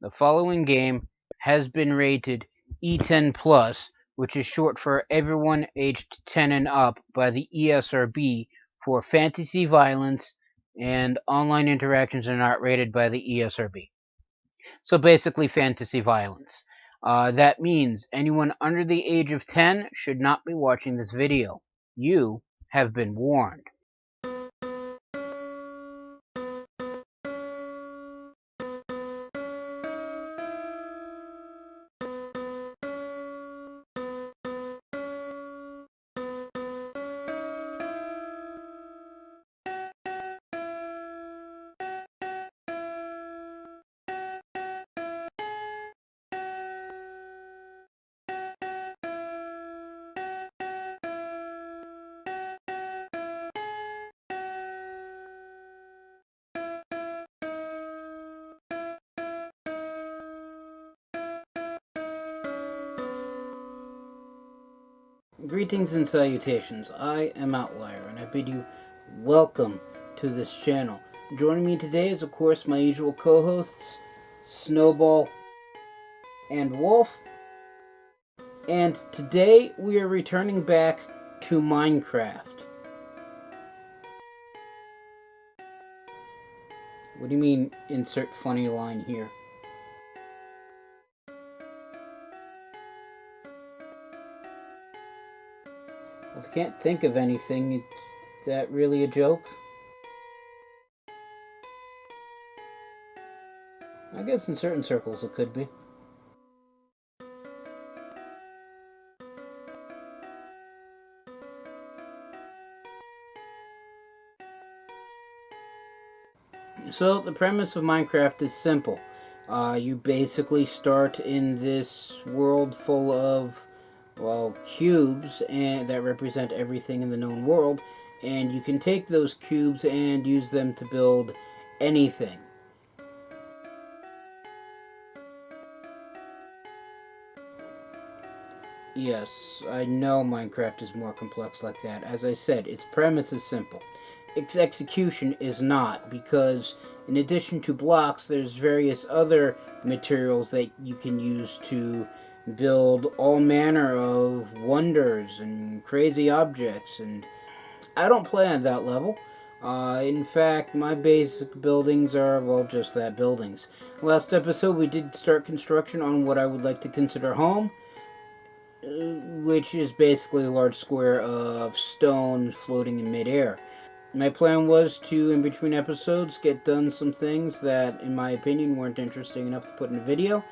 The following game has been rated E10+, which is short for everyone aged 10 and up by the ESRB for fantasy violence, and online interactions are not rated by the ESRB. So basically fantasy violence. That means anyone under the age of 10 should not be watching this video. You have been warned. Greetings and salutations, I am Outlier, and I bid you welcome to this channel. Joining me today is, of course, my usual co-hosts, Snowball and Wolf. And today we are returning back to Minecraft. What do you mean, insert funny line here? If I can't think of anything, is that really a joke? I guess in certain circles it could be. So the premise of Minecraft is simple. You basically start in this world full of, well, cubes and that represent everything in the known world, and you can take those cubes and use them to build anything. Yes, I know Minecraft is more complex like that. As I said, its premise is simple. Its execution is not, because in addition to blocks, there's various other materials that you can use to build all manner of wonders and crazy objects, and I don't play on that level. In fact, my basic buildings are, well, just that, buildings. Last episode, we did start construction on what I would like to consider home, which is basically a large square of stone floating in midair. My plan was to, in between episodes, get done some things that, in my opinion, weren't interesting enough to put in a video,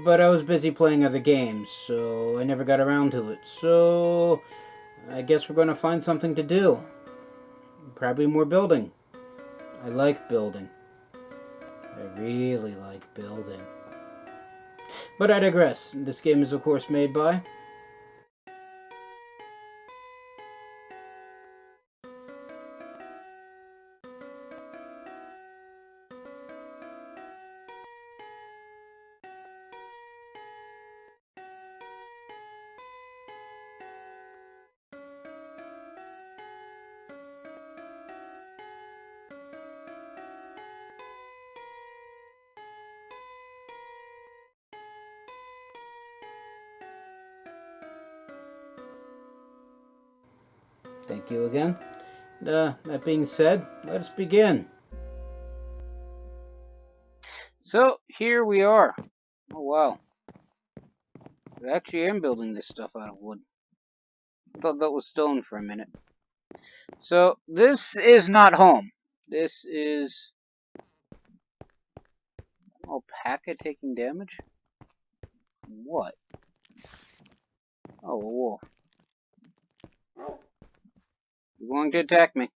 but I was busy playing other games, so I never got around to it. So I guess we're going to find something to do. Probably more building. I like building. I really like building. But I digress. This game is, of course, made by Thank you again. That being said, let us begin. So, here we are. Oh, wow. I actually am building this stuff out of wood. I thought that was stone for a minute. So, this is not home. This is alpaca taking damage? What? Oh, a wolf. You're going to attack me.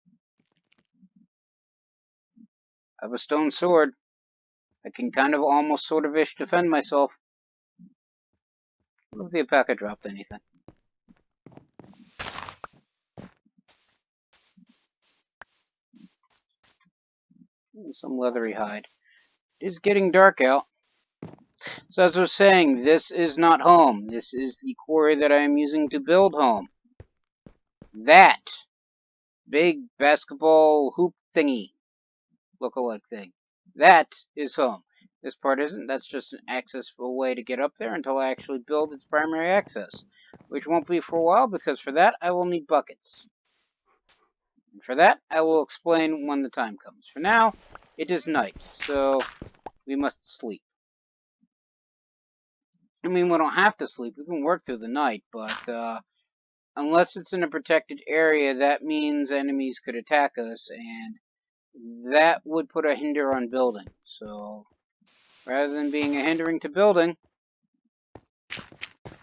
I have a stone sword. I can kind of almost sort of-ish defend myself. What if the alpaca dropped anything? Some leathery hide. It is getting dark out. So as I was saying, this is not home. This is the quarry that I am using to build home. That big basketball hoop thingy, look-alike thing. That is home. This part isn't. That's just an accessible way to get up there until I actually build its primary access, which won't be for a while because for that I will need buckets. And for that I will explain when the time comes. For now, it is night, so we must sleep. I mean, we don't have to sleep. We can work through the night, but unless it's in a protected area, that means enemies could attack us, and that would put a hinder on building. So, rather than being a hindering to building,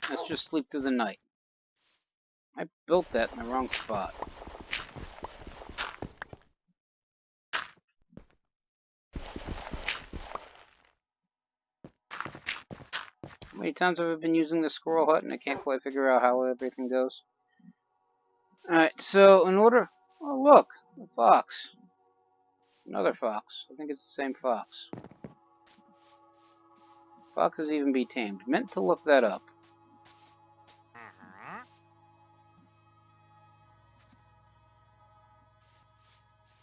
let's just sleep through the night. I built that in the wrong spot. How many times have I been using the squirrel hut and I can't quite figure out how everything goes? Alright, so in order... Oh, look! A fox. Another fox. I think it's the same fox. Foxes even be tamed. Meant to look that up.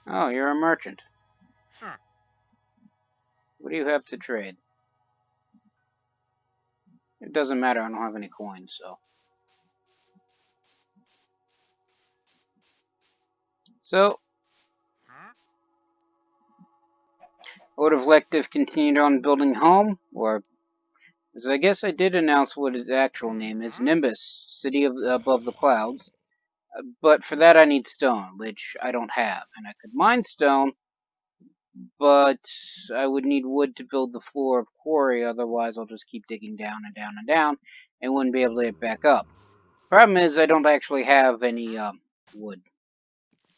Oh, you're a merchant. What do you have to trade? It doesn't matter, I don't have any coins, so... I would have liked to have continued on building home, or... As I guess I did announce what his actual name is, Nimbus, City Above the Clouds. But for that I need stone, which I don't have. And I could mine stone, but I would need wood to build the floor of quarry, otherwise I'll just keep digging down and down and down, and wouldn't be able to get back up. Problem is, I don't actually have any, wood.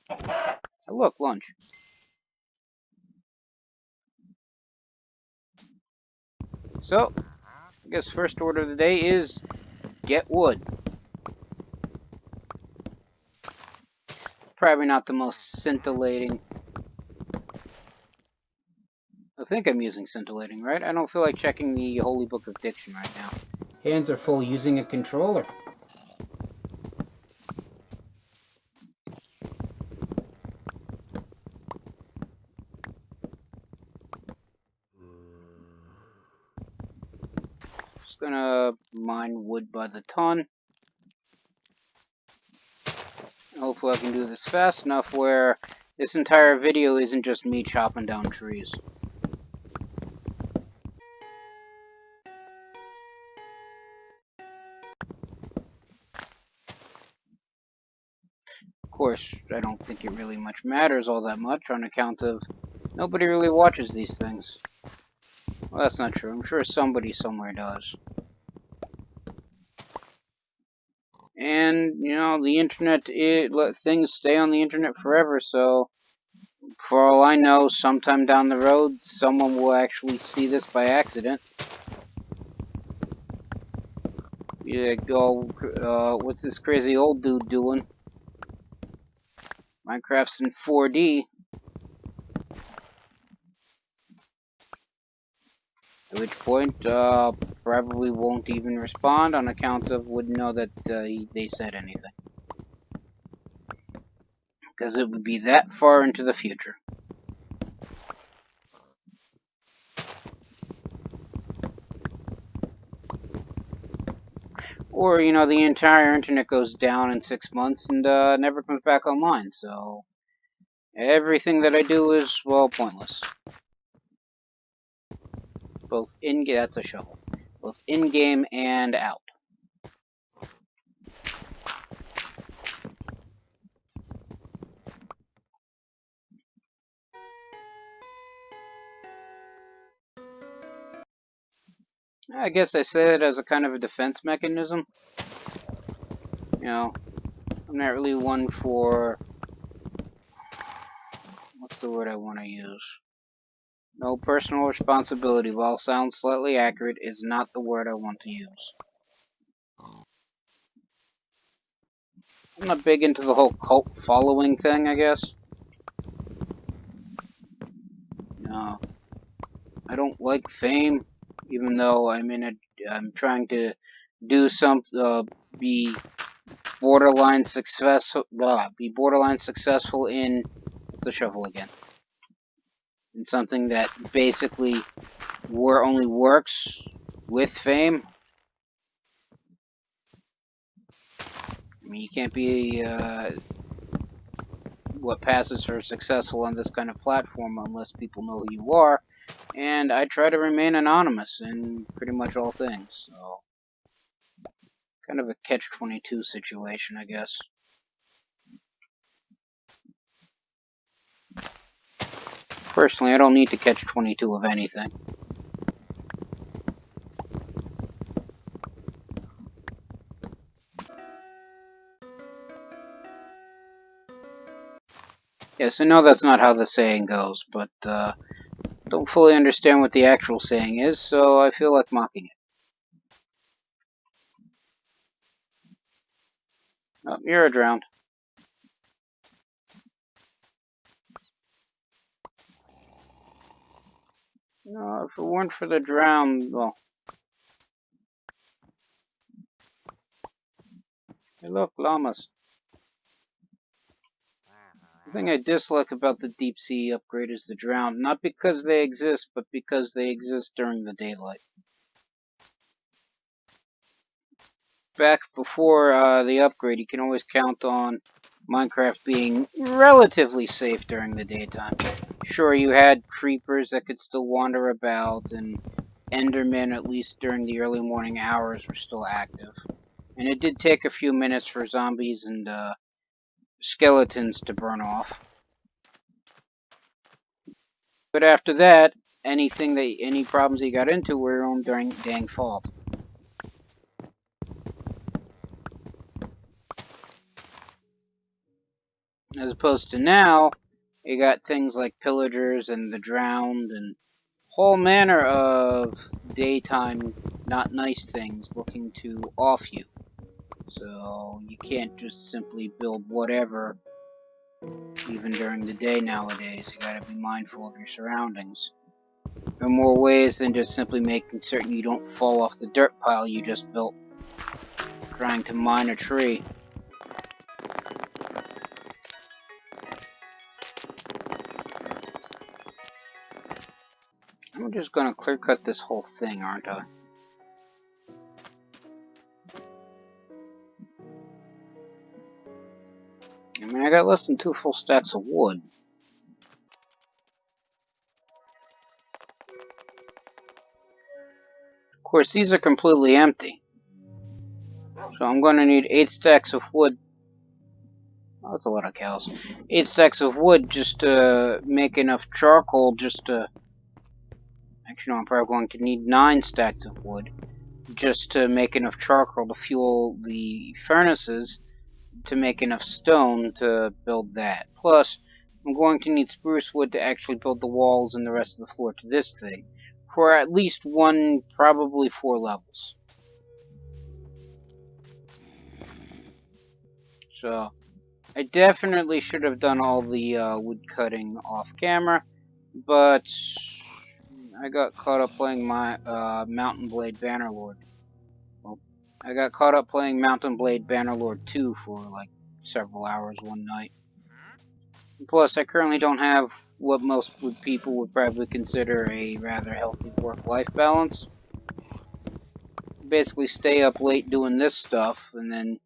Oh, look, lunch. So, I guess first order of the day is get wood. Probably not the most scintillating. I think I'm using scintillating, right? I don't feel like checking the Holy Book of Diction right now. Hands are full using a controller. Just gonna mine wood by the ton. Hopefully I can do this fast enough where this entire video isn't just me chopping down trees. Of course, I don't think it really much matters all that much on account of nobody really watches these things. Well, that's not true. I'm sure somebody somewhere does. And, you know, the internet, things stay on the internet forever, so for all I know, sometime down the road, someone will actually see this by accident. Yeah, what's this crazy old dude doing? Minecraft's in 4D. At which point, probably won't even respond on account of wouldn't know that they said anything. Because it would be that far into the future. Or, you know, the entire internet goes down in 6 months and never comes back online, so everything that I do is, well, pointless. Both in-game, that's a shovel. Both in-game and out. I guess I say it as a kind of a defense mechanism. You know, I'm not really one for... What's the word I want to use? No personal responsibility, while sounds slightly accurate, is not the word I want to use. I'm not big into the whole cult following thing, I guess. No. I don't like fame, even though I'm trying to do be borderline successful in... What's the shovel again? and something that basically only works with fame. I mean, you can't be what passes for successful on this kind of platform unless people know who you are, and I try to remain anonymous in pretty much all things, so kind of a catch-22 situation, I guess. Personally, I don't need to catch 22 of anything. Yes, I know that's not how the saying goes, but don't fully understand what the actual saying is, so I feel like mocking it. Oh, you're drowned. No, if it weren't for the drown, well... Hey look, llamas. The thing I dislike about the deep sea upgrade is the drowned, not because they exist, but because they exist during the daylight. Back before the upgrade, you can always count on Minecraft being relatively safe during the daytime. Sure, you had creepers that could still wander about, and Endermen, at least during the early morning hours, were still active. And it did take a few minutes for zombies and skeletons to burn off. But after that, any problems you got into were your own dang fault. As opposed to now, you got things like pillagers and the drowned and whole manner of daytime not nice things looking to off you. So you can't just simply build whatever even during the day nowadays. You gotta be mindful of your surroundings. There are more ways than just simply making certain you don't fall off the dirt pile you just built trying to mine a tree. I'm just gonna clear cut this whole thing, aren't I? I mean, I got less than 2 full stacks of wood. Of course, these are completely empty. So I'm gonna need 8 stacks of wood. Oh, that's a lot of cows. 8 stacks of wood just to make enough charcoal just to... Actually, no, I'm probably going to need 9 stacks of wood just to make enough charcoal to fuel the furnaces to make enough stone to build that. Plus, I'm going to need spruce wood to actually build the walls and the rest of the floor to this thing for at least 1, probably 4 levels. So, I definitely should have done all the wood cutting off camera, but I got caught up playing my Mountain Blade Bannerlord. Well, I got caught up playing Mountain Blade Bannerlord 2 for like several hours one night. Plus, I currently don't have what most people would probably consider a rather healthy work-life balance. Basically, stay up late doing this stuff, and then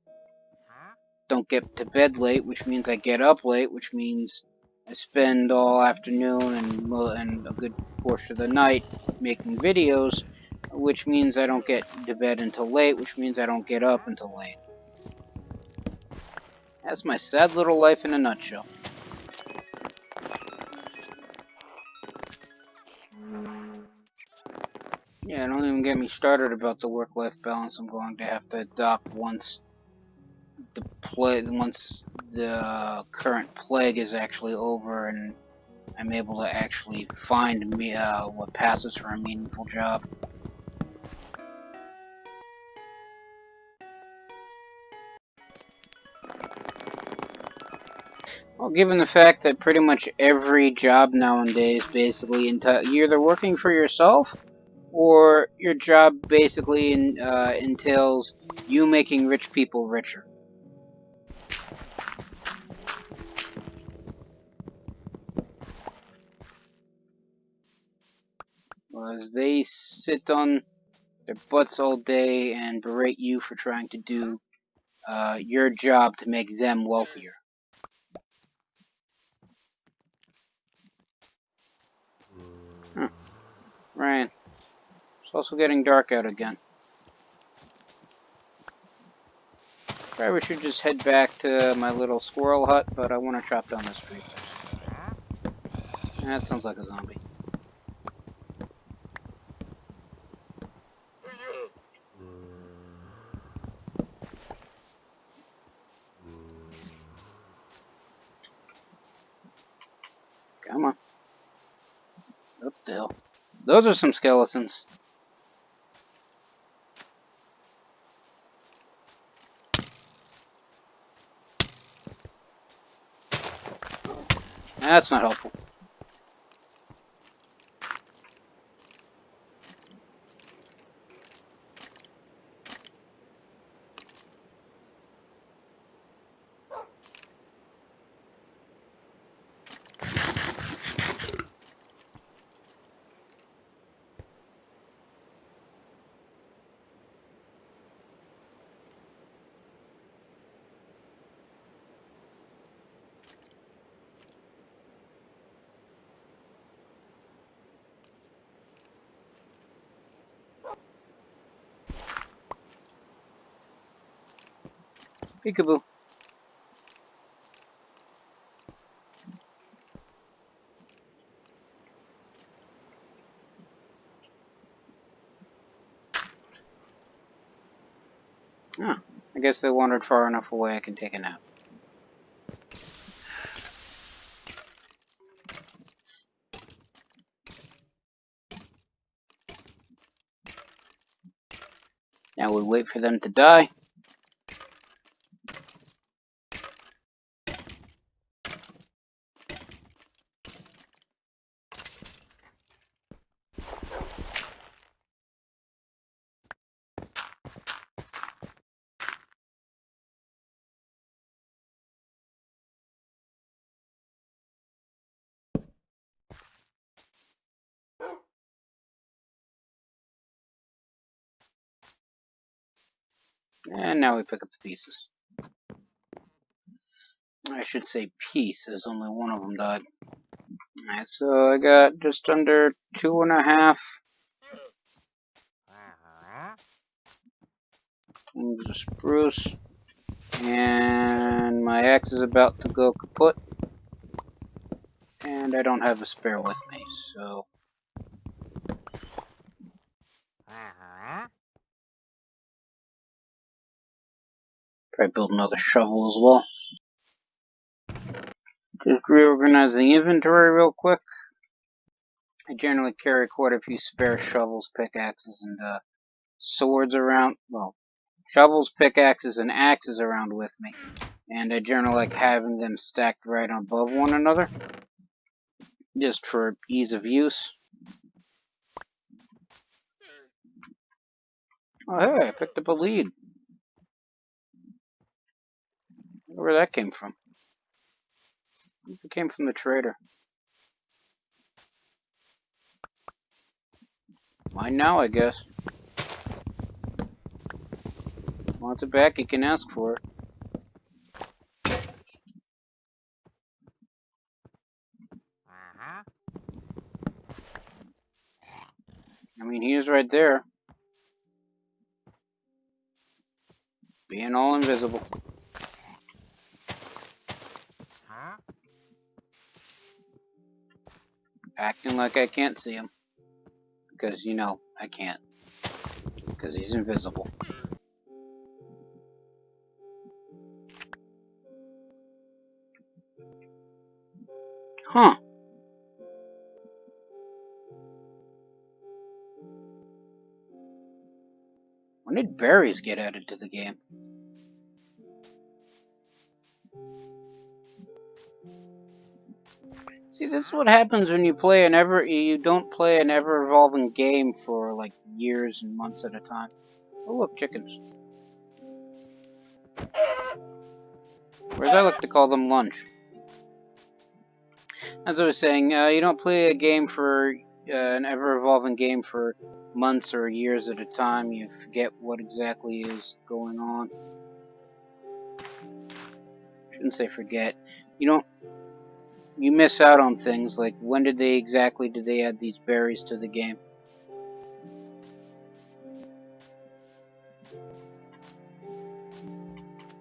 don't get to bed late, which means I get up late, which means I spend all afternoon and a good portion of the night making videos, which means I don't get to bed until late, which means I don't get up until late. That's my sad little life in a nutshell. Yeah, don't even get me started about the work-life balance I'm going to have to adopt once the current plague is actually over and I'm able to actually find me what passes for a meaningful job. Well, given the fact that pretty much every job nowadays basically you're either working for yourself or your job basically entails you making rich people richer. as they sit on their butts all day and berate you for trying to do your job to make them wealthier. Right. It's also getting dark out again. Probably we should just head back to my little squirrel hut, but I want to chop down this tree first. That sounds like a zombie. Come on. Up the hill. Those are some skeletons. That's not helpful. Peekaboo. Huh. I guess they wandered far enough away I can take a nap. Now we wait for them to die. And now we pick up the pieces. I should say piece, as only one of them died. Alright, so I got just under 2.5 things of spruce. And my axe is about to go kaput. And I don't have a spare with me, so... Probably build another shovel as well. Just reorganize the inventory real quick. I generally carry quite a few spare shovels, pickaxes, and swords around. Well, shovels, pickaxes, and axes around with me. And I generally like having them stacked right above one another, just for ease of use. Oh hey, I picked up a lead. I wonder where that came from. It came from the trader. Mine now, I guess. Wants it back, he can ask for it. I mean, he is right there. Being all invisible. Acting like I can't see him. Because, you know, I can't. Because he's invisible. Huh. When did berries get added to the game? See, this is what happens when you don't play an ever-evolving game for like years and months at a time. Oh look, chickens. Or as I like to call them, lunch. As I was saying, you don't play a game for an ever-evolving game for months or years at a time, you forget what exactly is going on. Shouldn't say forget. You miss out on things like when did they add these berries to the game?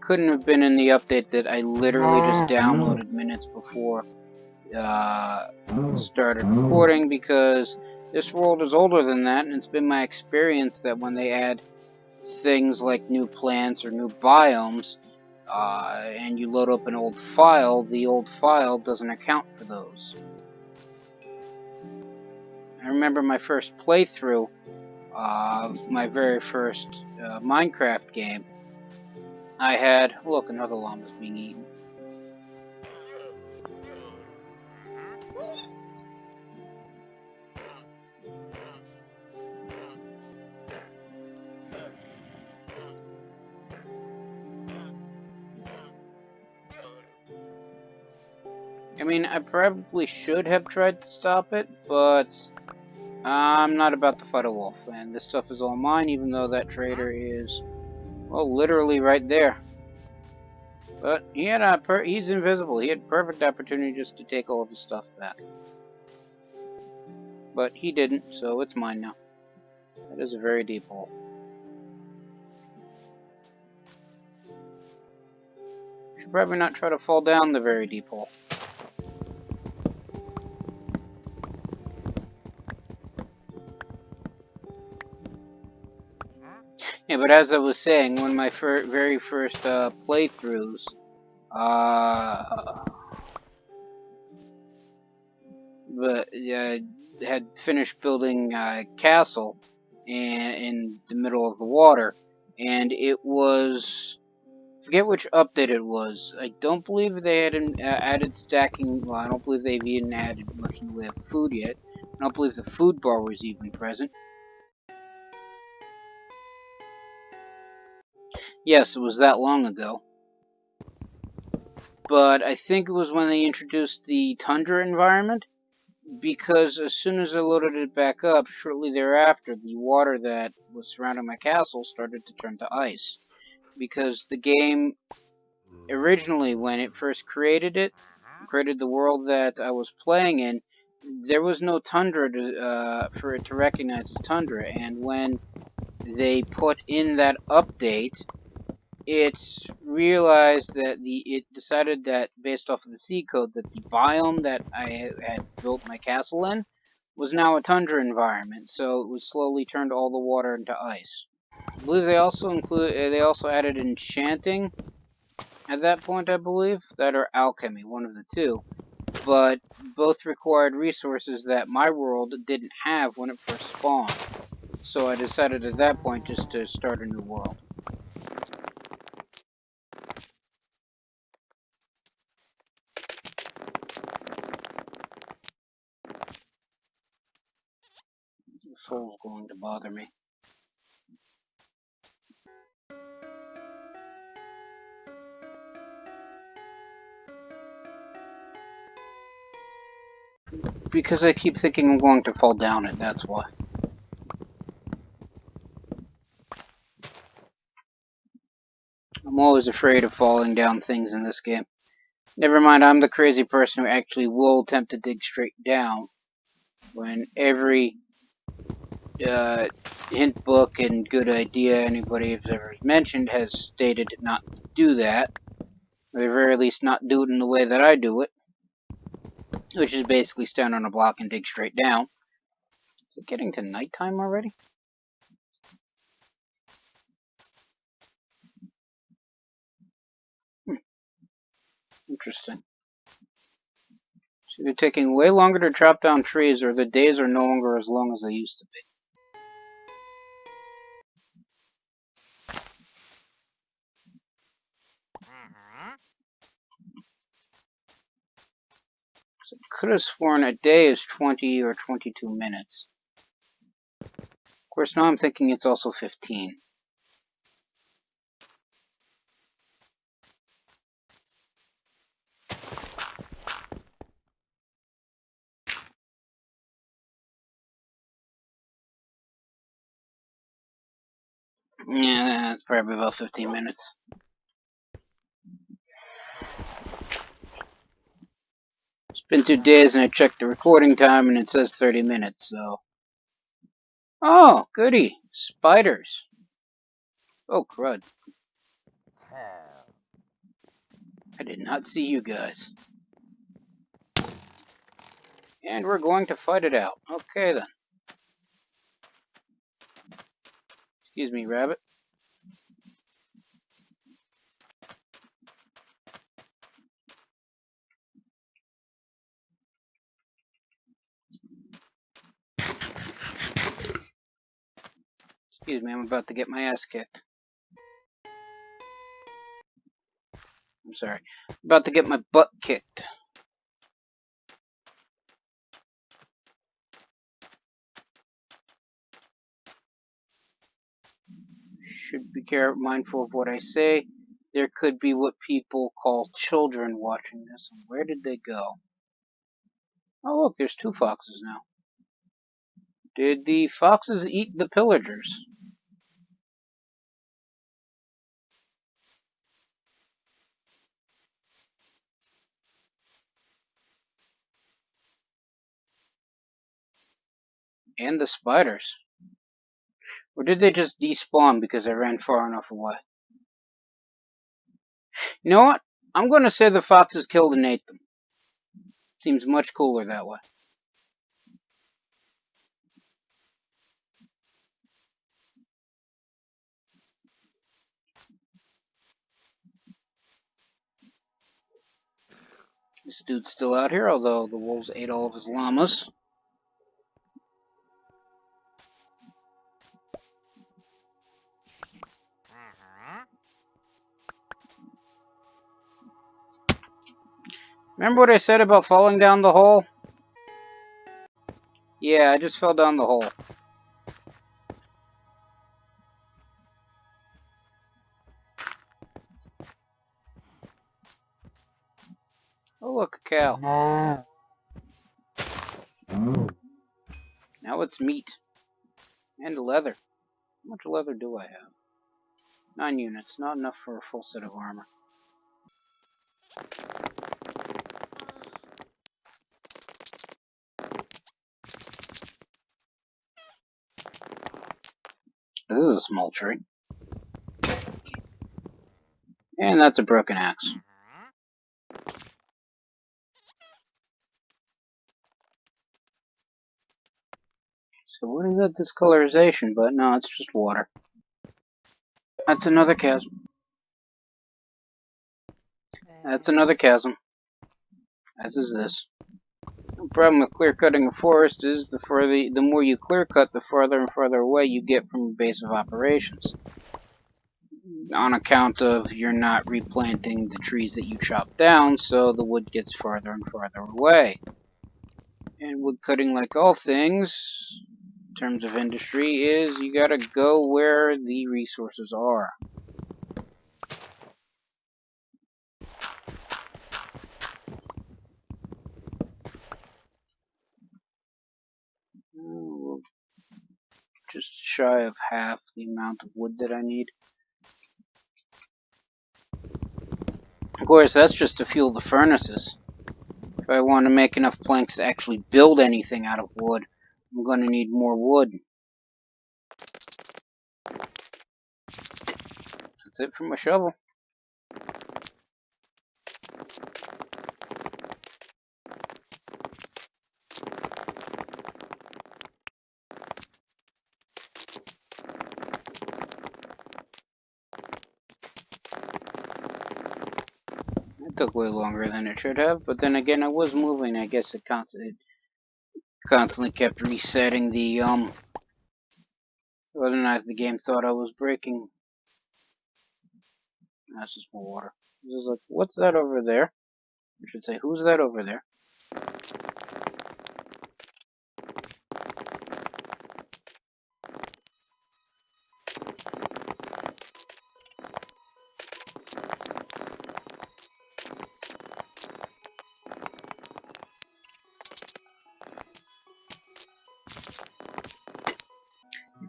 Couldn't have been in the update that I literally just downloaded minutes before started recording, because this world is older than that, and it's been my experience that when they add things like new plants or new biomes, and you load up an old file, the old file doesn't account for those. I remember my first playthrough of my very first Minecraft game. I had... Look, another llama's being eaten. I mean, I probably should have tried to stop it, but I'm not about to fight a wolf, and this stuff is all mine, even though that trader is, well, literally right there. But he had he's invisible. He had perfect opportunity just to take all of his stuff back. But he didn't, so it's mine now. That is a very deep hole. Should probably not try to fall down the very deep hole. Yeah, but as I was saying, one of my very first playthroughs, had finished building a castle in the middle of the water, and it was... forget which update it was. I don't believe they had added stacking. Well, I don't believe they've even added much in the way of food yet. I don't believe the food bar was even present. Yes, it was that long ago. But I think it was when they introduced the tundra environment, because as soon as I loaded it back up, shortly thereafter, the water that was surrounding my castle started to turn to ice. Because the game, originally when it first created the world that I was playing in, there was no tundra for it to recognize as tundra, and when they put in that update, it realized that it decided that, based off of the C code, that the biome that I had built my castle in was now a tundra environment, so it would slowly turn all the water into ice. I believe they also added enchanting at that point, I believe, that or alchemy, one of the two. But both required resources that my world didn't have when it first spawned. So I decided at that point just to start a new world. This hole's going to bother me. Because I keep thinking I'm going to fall down it, that's why. I'm always afraid of falling down things in this game. Never mind, I'm the crazy person who actually will attempt to dig straight down, when every hint book and good idea anybody has ever mentioned has stated not to do that, or at the very least not do it in the way that I do it, which is basically stand on a block and dig straight down. Is it getting to nighttime already? Interesting. So they're taking way longer to chop down trees, or the days are no longer as long as they used to be. So I could have sworn a day is 20 or 22 minutes. Of course, now I'm thinking it's also 15. Yeah, that's probably about 15 minutes. It's been 2 days and I checked the recording time and it says 30 minutes, so. Oh, goody. Spiders. Oh, crud. I did not see you guys. And we're going to fight it out. Okay, then. Excuse me, rabbit. Excuse me, I'm about to get my ass kicked. I'm sorry. I'm about to get my butt kicked. Should be mindful of what I say. There could be what people call children watching this. Where did they go? Oh, look, there's 2 foxes now. Did the foxes eat the pillagers? And the spiders? Or did they just despawn because I ran far enough away? You know what? I'm going to say the foxes killed and ate them. Seems much cooler that way. This dude's still out here, although the wolves ate all of his llamas. Remember what I said about falling down the hole? Yeah, I just fell down the hole. Oh, look, a cow. Now it's meat. And leather. How much leather do I have? 9 units. Not enough for a full set of armor. This is a small tree. And that's a broken axe. So what is that discolorization? But no, it's just water. That's another chasm. That's another chasm. As is this. The problem with clear cutting a forest is the more you clear cut, the farther and farther away you get from the base of operations. On account of you're not replanting the trees that you chop down, so the wood gets farther and farther away. And wood cutting, like all things, in terms of industry, is you gotta go where the resources are. Just shy of half the amount of wood that I need. Of course, that's just to fuel the furnaces. If I want to make enough planks to actually build anything out of wood, I'm going to need more wood. That's it for my shovel. It took way longer than it should have, but then again, I was moving. I guess it constantly kept resetting the, whether or not the game thought I was breaking. That's just more water. This is like, what's that over there? I should say, who's that over there?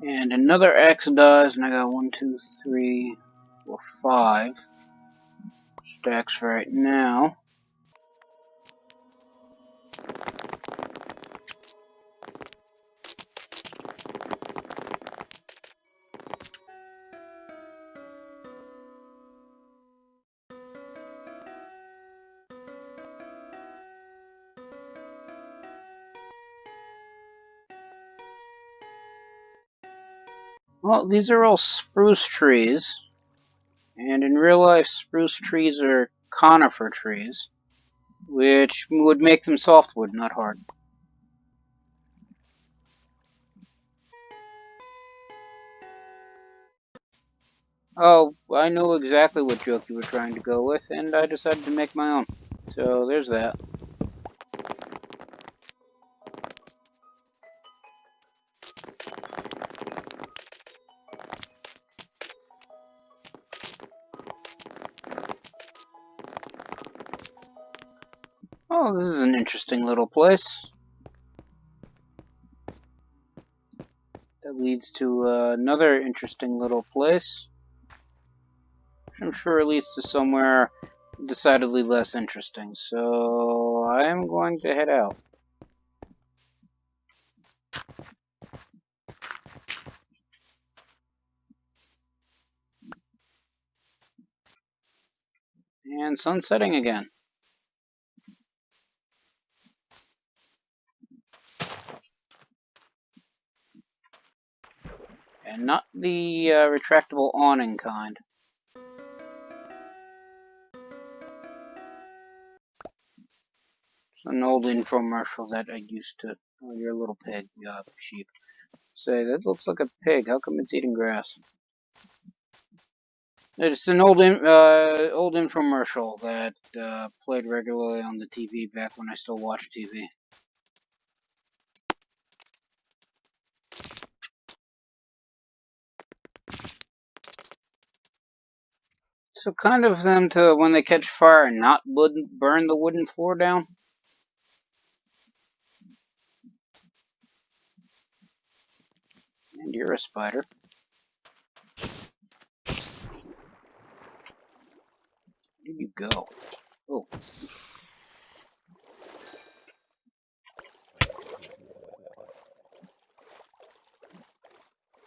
And another X dies, and I got 1, 2, 3, 4, 5 stacks right now. Well, these are all spruce trees, and in real life, spruce trees are conifer trees, which would make them softwood, not hard. Oh, I know exactly what joke you were trying to go with, and I decided to make my own. So there's that. Oh, this is an interesting little place. That leads to another interesting little place, which I'm sure leads to somewhere decidedly less interesting. So I am going to head out. And sun setting again. And not the retractable awning kind. It's an old infomercial that I used to... Oh, you're a little pig, sheep. Say, that looks like a pig. How come it's eating grass? It's an old infomercial that played regularly on the TV back when I still watched TV. So kind of them to, when they catch fire, not burn the wooden floor down. And you're a spider. Where you go? Oh.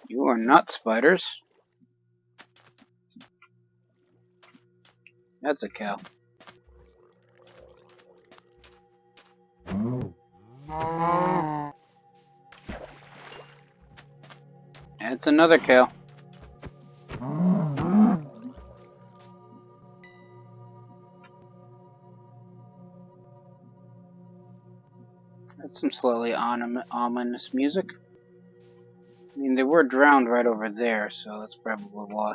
You are not spiders. That's a cow. That's another cow. That's some slightly ominous music. I mean, they were drowned right over there, so that's probably why.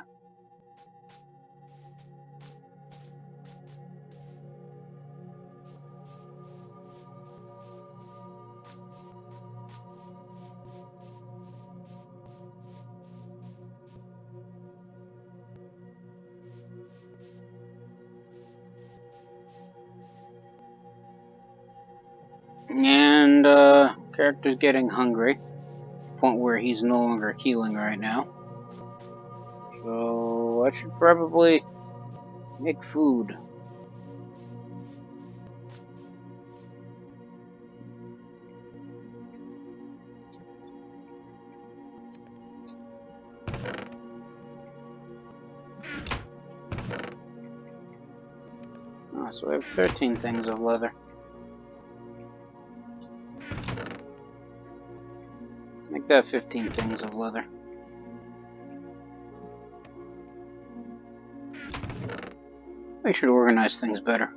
And, character's getting hungry. Point where he's no longer healing right now. So, I should probably make food. Oh, so I have 13 things of leather. Make that 15 things of leather. I should organize things better.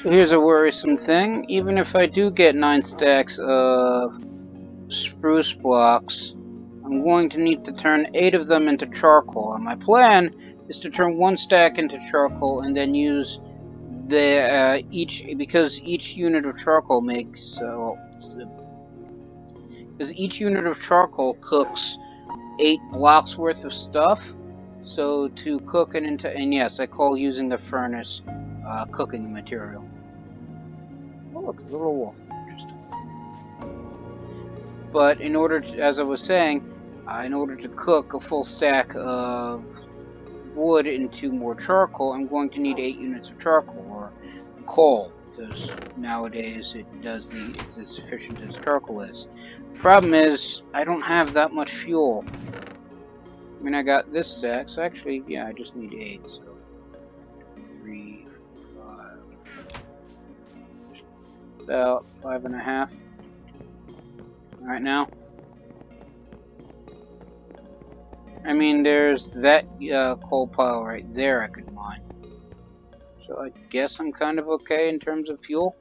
So here's a worrisome thing. Even if I do get 9 stacks of spruce blocks, I'm going to need to turn 8 of them into charcoal. And my plan is to turn 1 stack into charcoal and then use the because each unit of charcoal makes because each unit of charcoal cooks 8 blocks worth of stuff. So to cook it into, and yes, I call using the furnace cooking material. Oh look, it's a little wolf. Interesting. But in order to, as I was saying, in order to cook a full stack of wood into more charcoal, I'm going to need 8 units of charcoal, or coal, because nowadays it's as efficient as charcoal is. Problem is, I don't have that much fuel. I mean, I got this stack, so actually, yeah, I just need 8, so 3, 5, about 5.5 right now. I mean, there's that coal pile right there I could mine. So I guess I'm kind of okay in terms of fuel.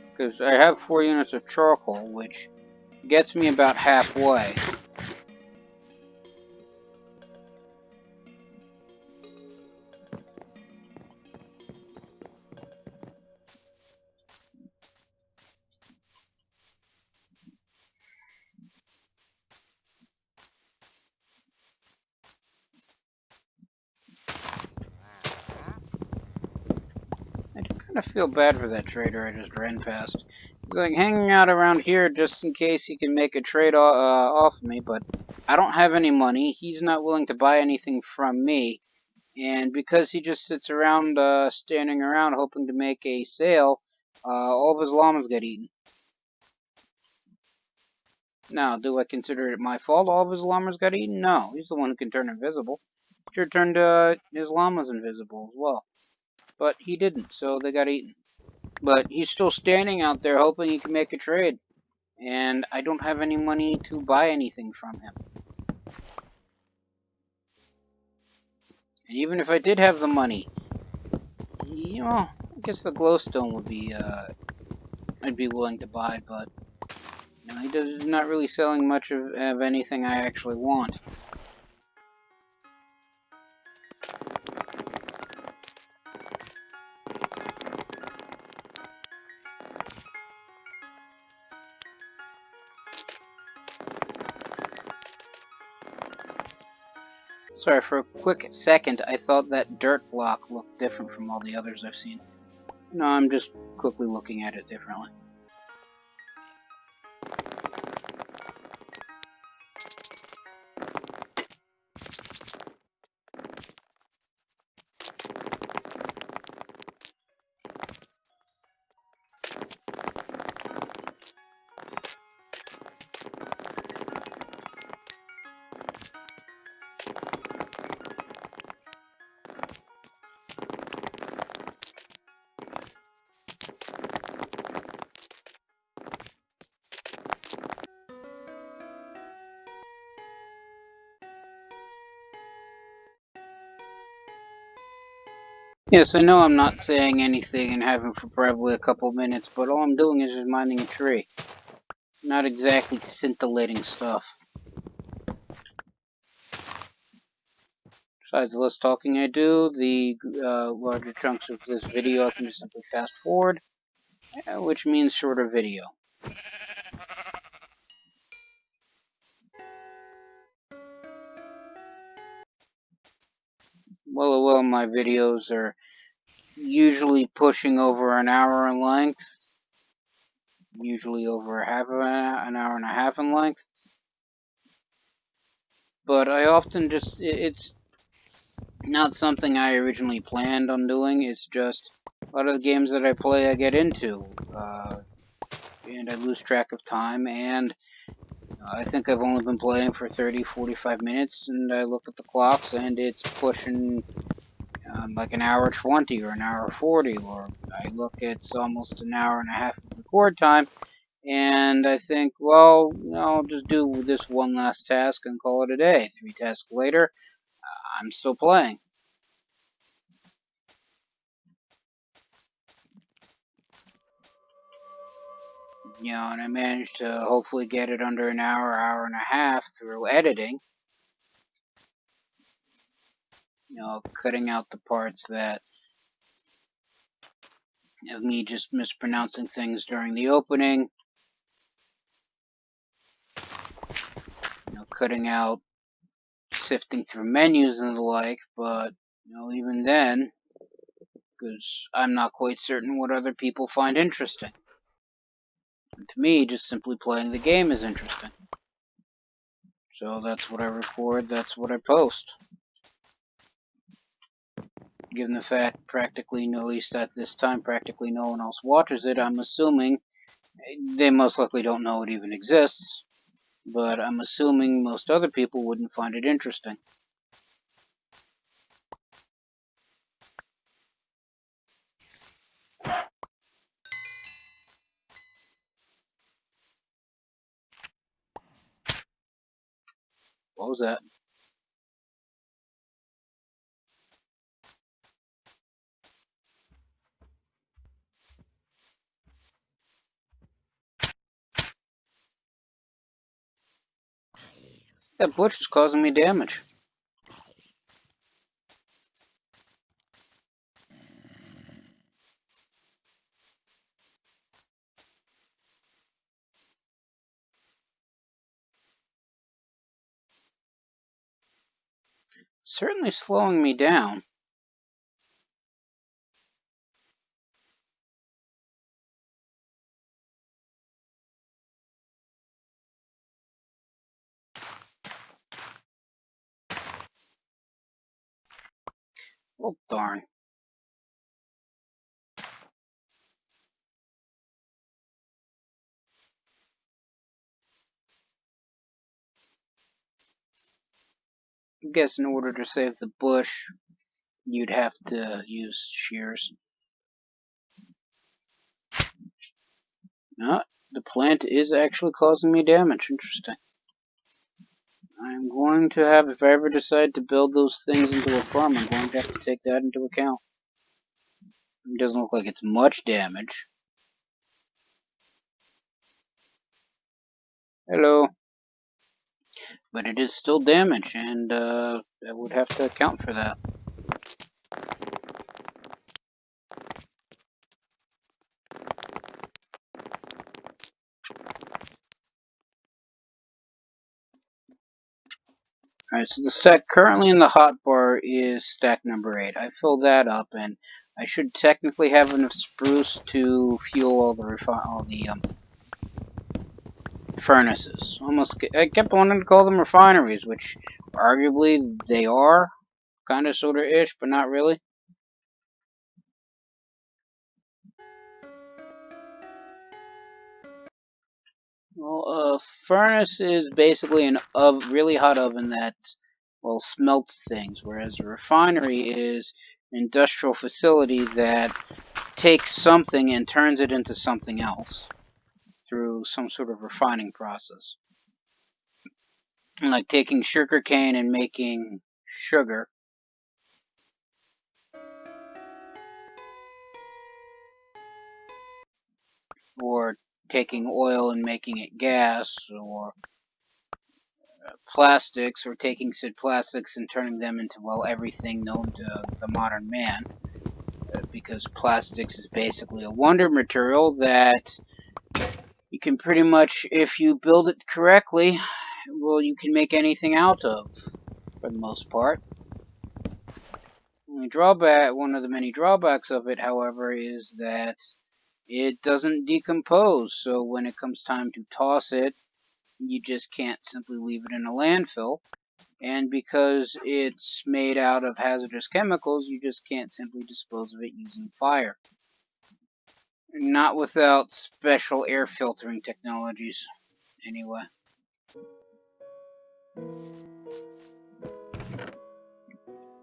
Because I have 4 units of charcoal, which gets me about halfway. I do kind of feel bad for that trader I just ran past. He's like hanging out around here just in case he can make a trade off of me, but I don't have any money. He's not willing to buy anything from me. And because he just sits around, standing around hoping to make a sale, all of his llamas get eaten. Now, do I consider it my fault all of his llamas got eaten? No, he's the one who can turn invisible. Sure turned his llamas invisible as well. But he didn't, so they got eaten. But he's still standing out there hoping he can make a trade. And I don't have any money to buy anything from him. And even if I did have the money, you know, I guess the glowstone would be, I'd be willing to buy, but you know, he's not really selling much of anything I actually want. Sorry, for a quick second, I thought that dirt block looked different from all the others I've seen. No, I'm just quickly looking at it differently. Yes, I know I'm not saying anything and having for probably a couple minutes, but all I'm doing is just minding a tree. Not exactly scintillating stuff. Besides the less talking I do, the larger chunks of this video I can just simply fast forward, which means shorter video. Well, my videos are usually pushing over an hour in length, usually over an hour and a half in length. But I often just, it's not something I originally planned on doing, it's just a lot of the games that I play I get into, and I lose track of time, and I think I've only been playing for 30-45 minutes, and I look at the clocks and it's pushing like an hour 20 or an hour 40, or I look, it's almost an hour and a half of record time, And I think, well, I'll just do this one last task and call it a day. 3 tasks later, I'm still playing. And I managed to hopefully get it under an hour, hour and a half through editing. Cutting out the parts that of me just mispronouncing things during the opening. Cutting out sifting through menus and the like, but even then, because I'm not quite certain what other people find interesting. And to me, just simply playing the game is interesting. So that's what I record, that's what I post. Given the fact practically, at least at this time, practically no one else watches it, I'm assuming they most likely don't know it even exists, but I'm assuming most other people wouldn't find it interesting. What was that? That bush is causing me damage. Certainly slowing me down. Oh, darn. I guess in order to save the bush, you'd have to use shears. No, the plant is actually causing me damage. Interesting. I'm going to have, if I ever decide to build those things into a farm, I'm going to have to take that into account. It doesn't look like it's much damage. Hello. But it is still damage, and I would have to account for that. Alright, so the stack currently in the hotbar is stack number 8. I filled that up, and I should technically have enough spruce to fuel all the furnaces. I kept wanting to call them refineries, which arguably they are, kind of, sort of ish, but not really. Well, a furnace is basically a really hot oven that, well, smelts things, whereas a refinery is an industrial facility that takes something and turns it into something else through some sort of refining process. Like taking sugar cane and making sugar, or taking oil and making it gas, or plastics, or taking said plastics and turning them into, well, everything known to the modern man. Because plastics is basically a wonder material that you can pretty much, if you build it correctly, well, you can make anything out of, for the most part. One of the many drawbacks of it, however, is that it doesn't decompose, so when it comes time to toss it, you just can't simply leave it in a landfill. And because it's made out of hazardous chemicals, you just can't simply dispose of it using fire. Not without special air filtering technologies, anyway.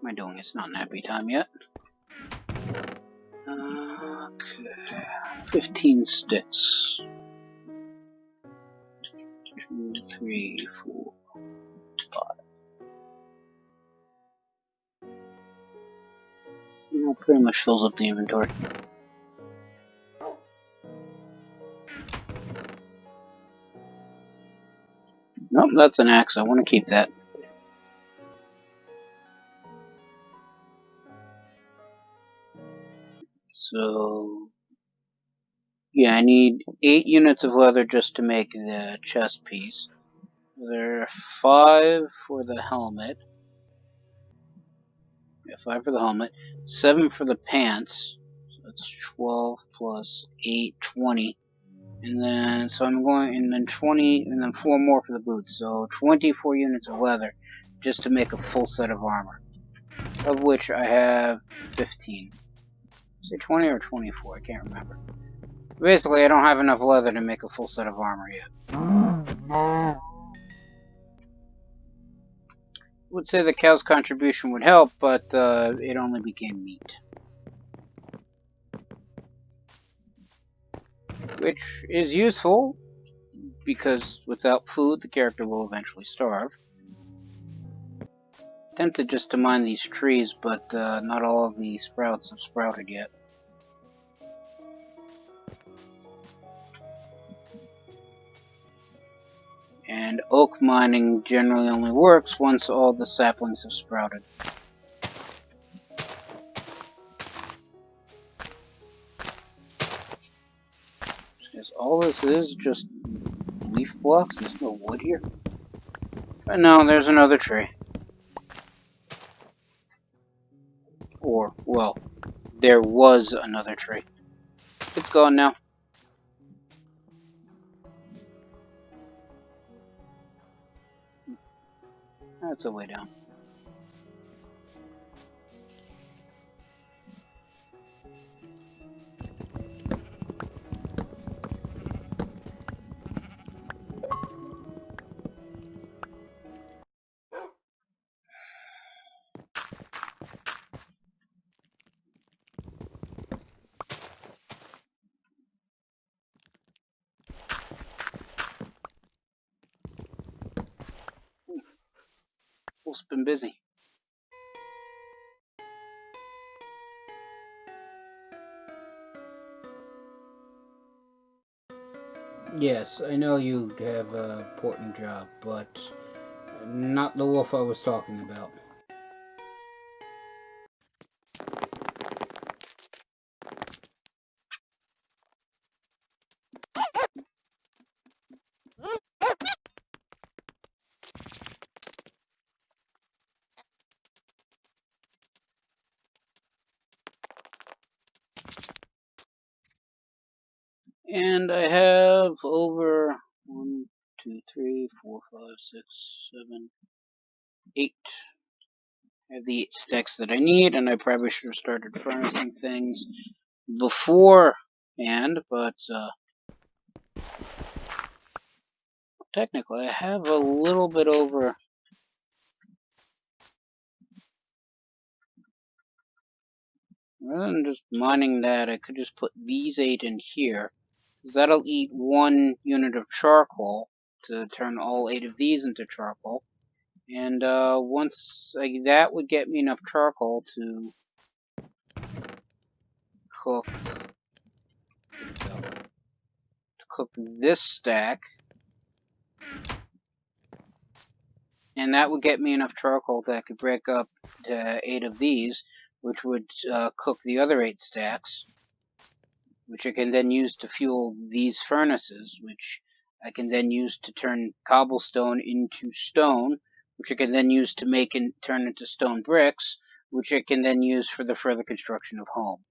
What am I doing? It's not nappy time yet. Okay. 15 sticks. 3, 4, 5. That pretty much fills up the inventory. Nope, that's an axe. I want to keep that. So, yeah, I need 8 units of leather just to make the chest piece. There are 5 for the helmet. Yeah, 5 for the helmet. 7 for the pants. So that's 12 plus 8, 20. And then, so I'm going, and then 20, and then 4 more for the boots. So 24 units of leather just to make a full set of armor. Of which I have 15. Say 20 or 24, I can't remember. Basically, I don't have enough leather to make a full set of armor yet. I would say the cow's contribution would help, but it only became meat. Which is useful, because without food, the character will eventually starve. Tempted just to mine these trees, but not all of the sprouts have sprouted yet. And oak mining generally only works once all the saplings have sprouted. Because all this is just leaf blocks, there's no wood here. But no, there's another tree. Or, well, there was another tree. It's gone now. That's a way down. Wolf's been busy. Yes, I know you have an important job, but not the wolf I was talking about. And I have over 1, 2, 3, 4, 5, 6, 7, 8. I have the 8 sticks that I need, and I probably should have started furnacing things beforehand, but technically I have a little bit over. Rather than just mining that, I could just put these 8 in here, because that'll eat 1 unit of charcoal to turn all 8 of these into charcoal. And once that would get me enough charcoal to cook this stack, and that would get me enough charcoal that I could break up to 8 of these, which would cook the other 8 stacks, which I can then use to fuel these furnaces, which I can then use to turn cobblestone into stone, which I can then use to make and turn into stone bricks, which I can then use for the further construction of home.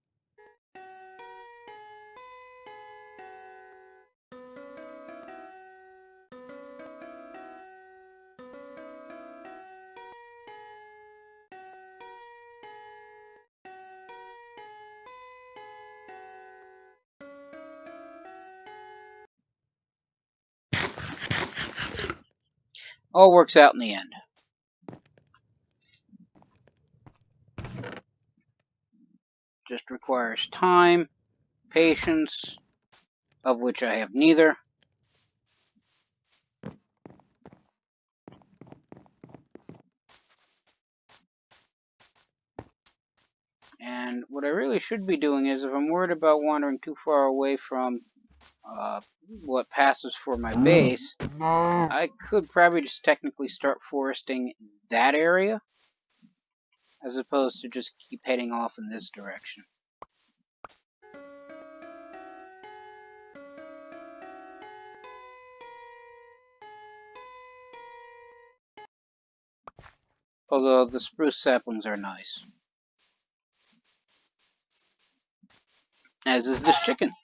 All works out in the end. Just requires time, patience, of which I have neither, And what I really should be doing is, if I'm worried about wandering too far away from what passes for my base, I could probably just technically start foresting that area, as opposed to just keep heading off in this direction. Although the spruce saplings are nice. As is this chicken. Of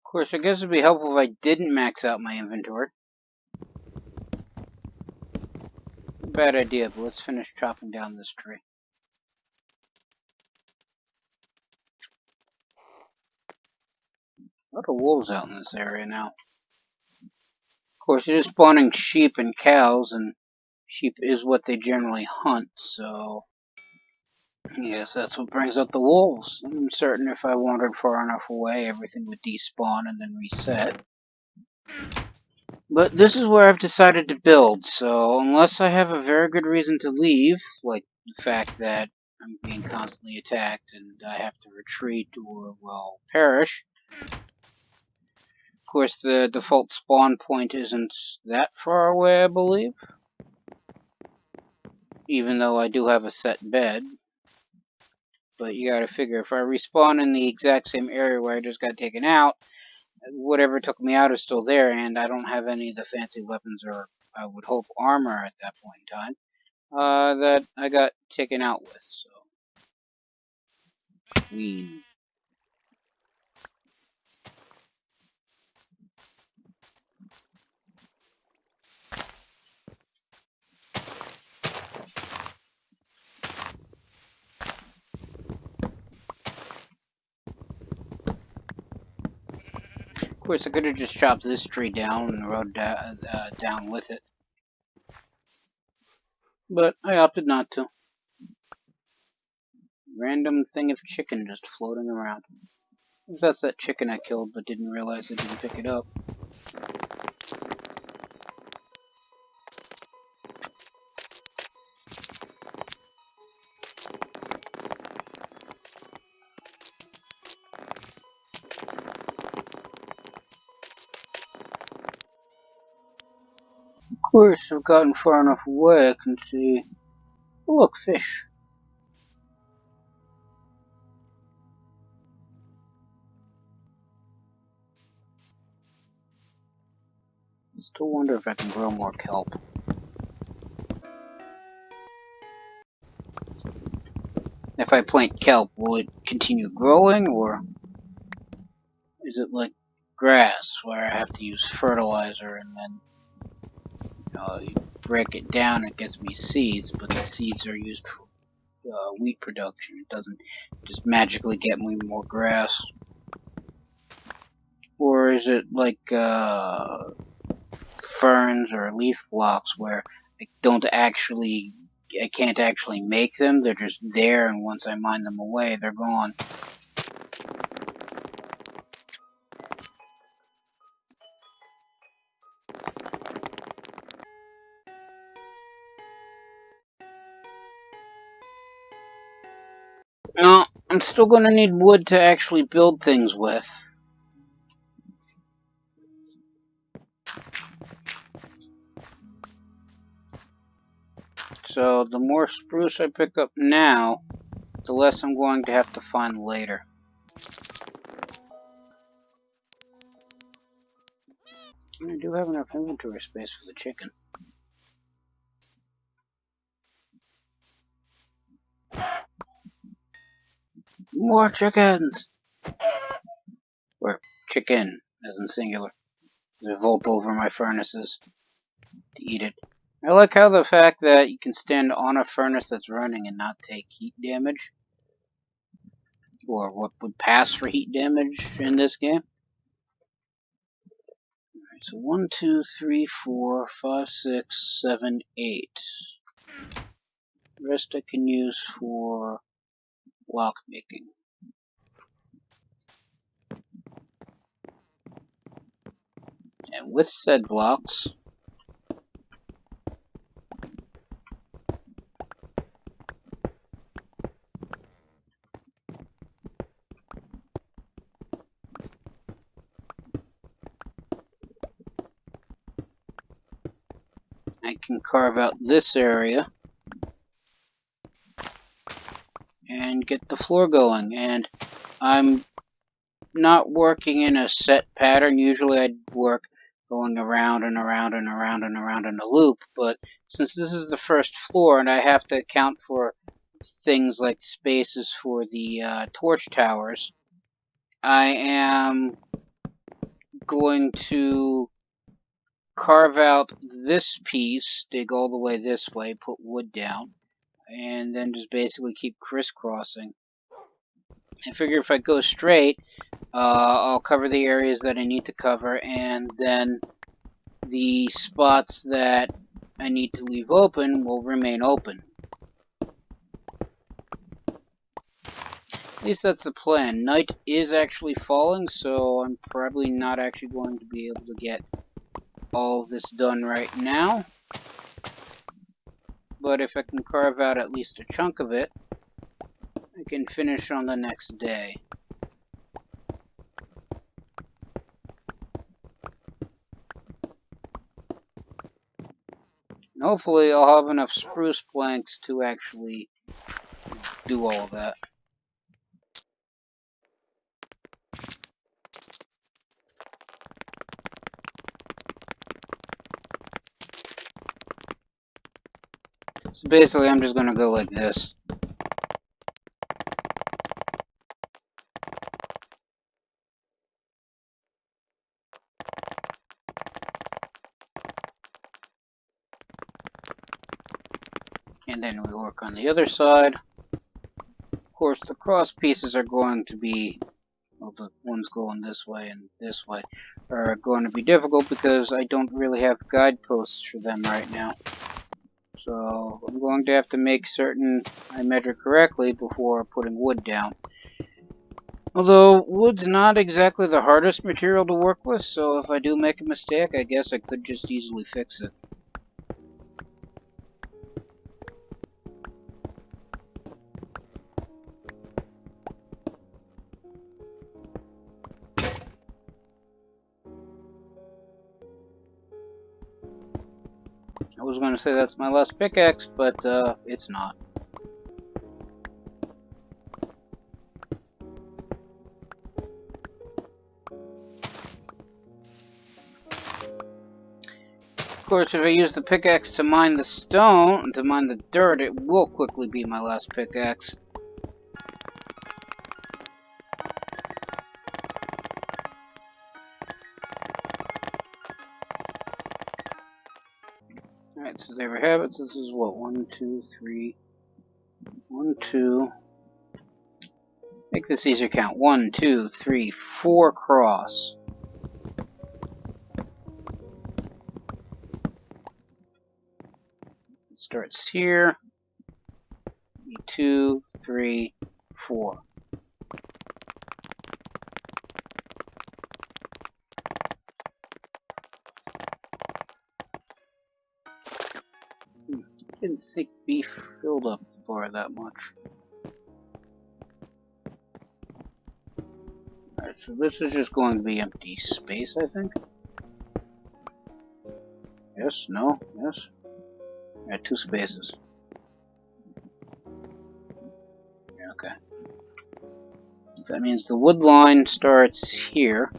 course, I guess it'd be helpful if I didn't max out my inventory. Bad idea, but let's finish chopping down this tree. A lot of wolves out in this area now. Of course, it is spawning sheep and cows, and sheep is what they generally hunt, so yes, that's what brings up the wolves. I'm certain if I wandered far enough away, everything would despawn and then reset. But this is where I've decided to build, so unless I have a very good reason to leave, like the fact that I'm being constantly attacked and I have to retreat or, well, perish. Of course, the default spawn point isn't that far away, I believe. Even though I do have a set bed. But you gotta figure, if I respawn in the exact same area where I just got taken out, whatever took me out is still there, and I don't have any of the fancy weapons or, I would hope, armor at that point in time that I got taken out with, so. Of course, I could have just chopped this tree down and rode down with it. But I opted not to. Random thing of chicken just floating around. That's that chicken I killed but didn't realize I didn't pick it up. Of course, I've gotten far enough away I can see... Oh, look, fish. I still wonder if I can grow more kelp. If I plant kelp, will it continue growing, or is it like grass, where I have to use fertilizer and then you break it down, it gets me seeds, but the seeds are used for wheat production. It doesn't just magically get me more grass. Or is it like ferns or leaf blocks where I can't actually make them, they're just there, and once I mine them away, they're gone. No, I'm still going to need wood to actually build things with. So the more spruce I pick up now, the less I'm going to have to find later. I do have enough inventory space for the chicken. More chickens! Or chicken, as in singular. They vault over my furnaces to eat it. I like how the fact that you can stand on a furnace that's running and not take heat damage, or what would pass for heat damage in this game. Alright, so 1, 2, 3, 4, 5, 6, 7, 8. The rest I can use for block making. And with said blocks, I can carve out this area and get the floor going. And I'm not working in a set pattern. Usually I'd work going around and around and around and around in a loop, but since this is the first floor and I have to account for things like spaces for the torch towers, I am going to carve out this piece, dig all the way this way, put wood down, and then just basically keep crisscrossing. I figure if I go straight, I'll cover the areas that I need to cover, and then the spots that I need to leave open will remain open. At least that's the plan. Night is actually falling, so I'm probably not actually going to be able to get all of this done right now. But if I can carve out at least a chunk of it, I can finish on the next day. And hopefully I'll have enough spruce planks to actually do all of that. So basically I'm just going to go like this. And then we work on the other side. Of course, the cross pieces are going to be, well, the ones going this way and this way, are going to be difficult because I don't really have guideposts for them right now. So I'm going to have to make certain I measure correctly before putting wood down. Although wood's not exactly the hardest material to work with, so if I do make a mistake, I guess I could just easily fix it. I was going to say that's my last pickaxe, but it's not. Of course, if I use the pickaxe to mine the stone, to mine the dirt, it will quickly be my last pickaxe. Alright, so there we have it. So this is what? 1, 2, 3. 1, 2. Make this easier count. 1, 2, 3, 4 cross. It starts here. 2, 3, 4. Didn't think beef filled up the bar that much. Alright, so this is just going to be empty space, I think. Yes, no, yes. Alright, 2 spaces. Okay. So that means the wood line starts here.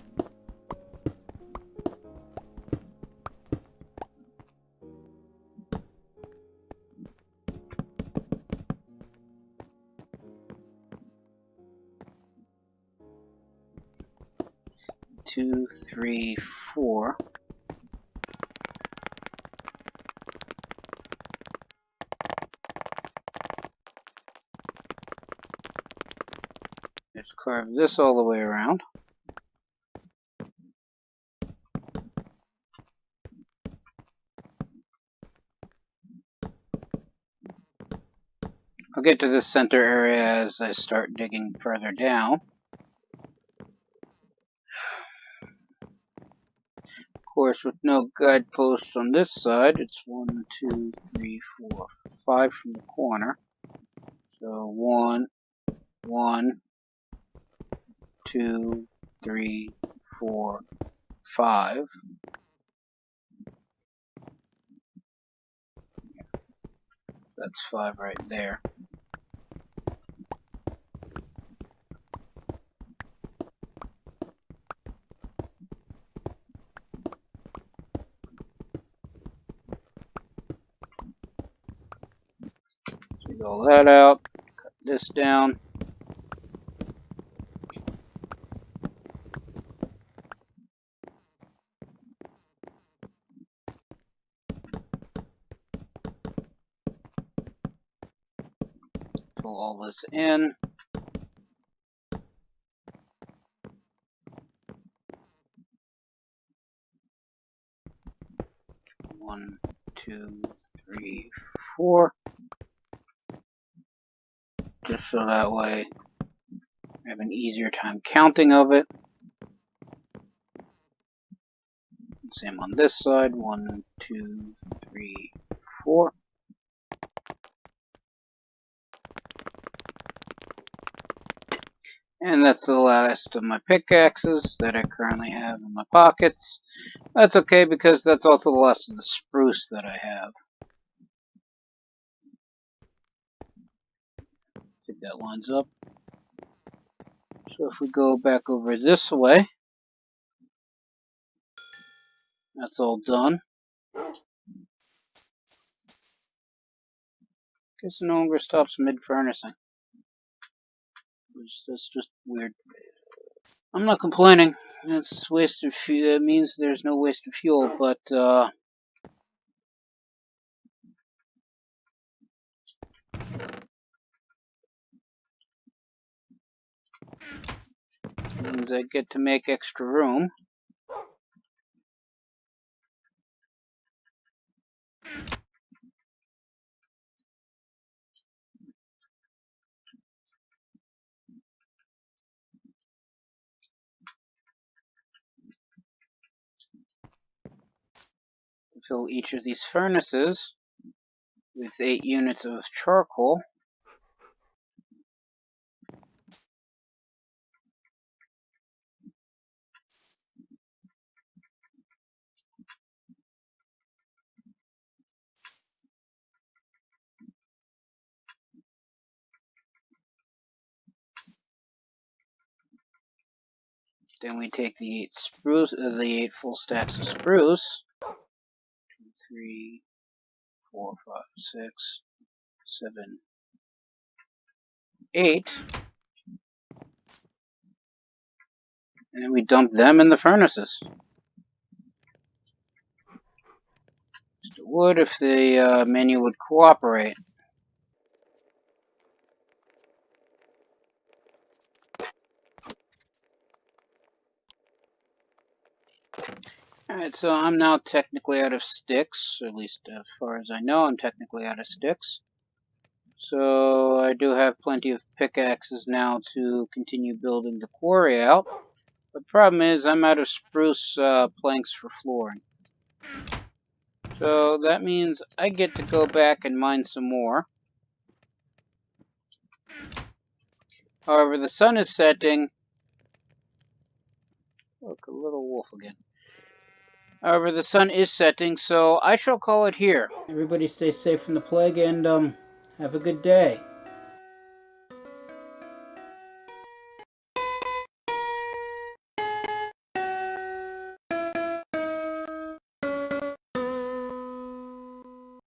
Two, three, 4. Just carve this all the way around. I'll get to this center area as I start digging further down. Of course, with no guideposts on this side, it's 1, 2, 3, 4, 5 from the corner. So 1, 1, 2, 3, 4, 5. That's 5 right there. Take all that out, cut this down. Pull all this in. One, 2, 3, 4. Just so that way I have an easier time counting of it. Same on this side. 1, 2, 3, 4. And that's the last of my pickaxes that I currently have in my pockets. That's okay because that's also the last of the spruce that I have. I think that lines up. So if we go back over this way, that's all done. Guess it no longer stops mid-furnacing. That's just weird. I'm not complaining. It's waste of fuel. It means there's no waste of fuel, but it means I get to make extra room. To fill each of these furnaces with 8 units of charcoal. Then we take the 8 full stacks of spruce. 2, 3, 4, 5, 6, 7, 8. And then we dump them in the furnaces. Just wood if the menu would cooperate. Alright, so I'm now technically out of sticks, at least as far as I know, I'm technically out of sticks. So I do have plenty of pickaxes now to continue building the quarry out. The problem is I'm out of spruce planks for flooring. So that means I get to go back and mine some more. However, the sun is setting. Look, a little wolf again. However, the sun is setting, so I shall call it here. Everybody stay safe from the plague and have a good day.